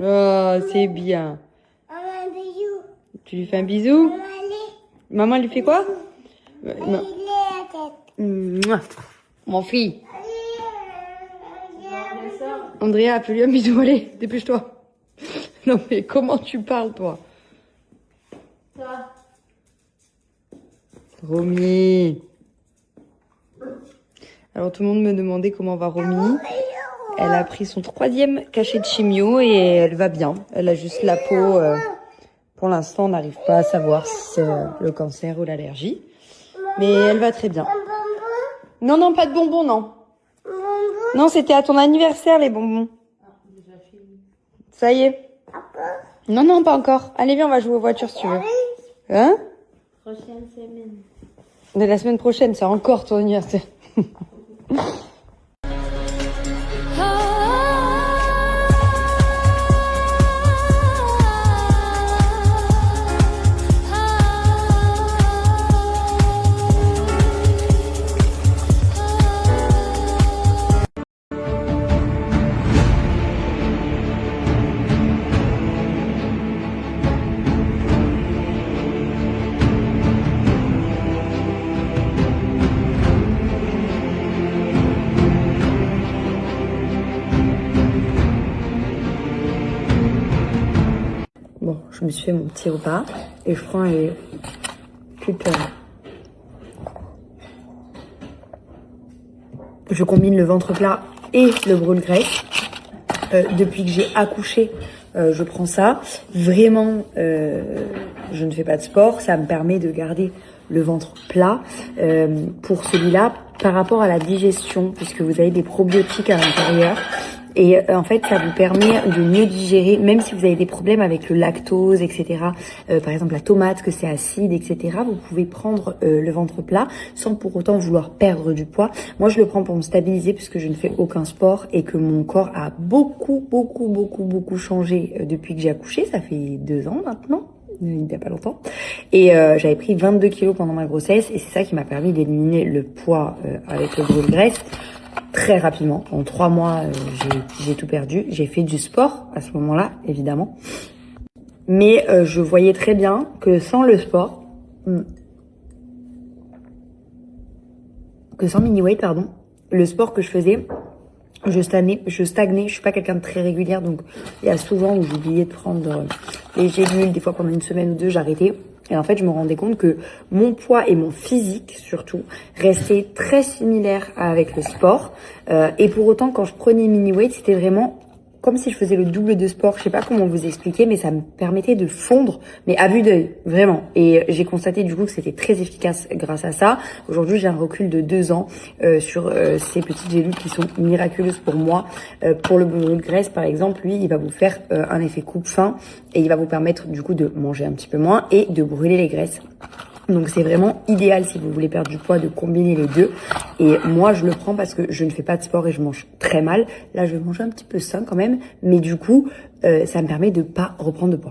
Oh, c'est bien. Un bisou. Tu lui fais un bisou? Allez. Maman, elle lui fait quoi? Il est la tête. Mouah. Mon fille. Allez. Andrea, fais-lui un bisou, allez, dépêche-toi. Non mais comment tu parles, toi? Toi. Romy. Alors tout le monde me demandait comment va Romy. Elle a pris son 3e cachet de chimio et elle va bien. Elle a juste la peau. Pour l'instant, on n'arrive pas à savoir si c'est le cancer ou l'allergie. Mais elle va très bien. Un bonbon. Non, non, pas de bonbons, non. Bonbon. Non, c'était à ton anniversaire, les bonbons. Ça y est. Encore. Non, non, pas encore. Allez, viens, on va jouer aux voitures si tu veux. Hein? Prochaine semaine. Mais la semaine prochaine, c'est encore ton anniversaire. Bon, je me suis fait mon petit repas et je prends les pulpes. Je combine le ventre plat et le brûle-graisse. Depuis que j'ai accouché, je prends ça. Vraiment, je ne fais pas de sport. Ça me permet de garder le ventre plat. Pour celui-là, par rapport à la digestion, puisque vous avez des probiotiques à l'intérieur. Et en fait, ça vous permet de mieux digérer, même si vous avez des problèmes avec le lactose, etc. Par exemple, la tomate, que c'est acide, etc. Vous pouvez prendre le ventre plat sans pour autant vouloir perdre du poids. Moi, je le prends pour me stabiliser puisque je ne fais aucun sport et que mon corps a beaucoup changé depuis que j'ai accouché. Ça fait 2 ans maintenant. Il n'y a pas longtemps. Et j'avais pris 22 kilos pendant ma grossesse et c'est ça qui m'a permis d'éliminer le poids avec le brûle-graisse. Très rapidement, en 3 mois, j'ai tout perdu. J'ai fait du sport à ce moment-là, évidemment. Mais je voyais très bien que sans le sport, sans mini-weight, le sport que je faisais, je stagnais. Je suis pas quelqu'un de très régulière, donc il y a souvent où j'oubliais de prendre les gélules. Des fois, pendant 1 semaine ou 2, j'arrêtais. Et en fait, je me rendais compte que mon poids et mon physique, surtout, restaient très similaires avec le sport. Et pour autant, quand je prenais mini-weight, c'était vraiment comme si je faisais le double de sport. Je sais pas comment vous expliquer, mais ça me permettait de fondre, mais à vue d'œil, vraiment. Et j'ai constaté du coup que c'était très efficace grâce à ça. Aujourd'hui, j'ai un recul de 2 ans sur ces petites gélules qui sont miraculeuses pour moi. Pour le brûle-graisse, par exemple, lui, il va vous faire un effet coupe-faim et il va vous permettre du coup de manger un petit peu moins et de brûler les graisses. Donc c'est vraiment idéal si vous voulez perdre du poids de combiner les deux. Et moi je le prends parce que je ne fais pas de sport et je mange très mal. Là je vais manger un petit peu sain quand même, mais du coup ça me permet de pas reprendre de poids.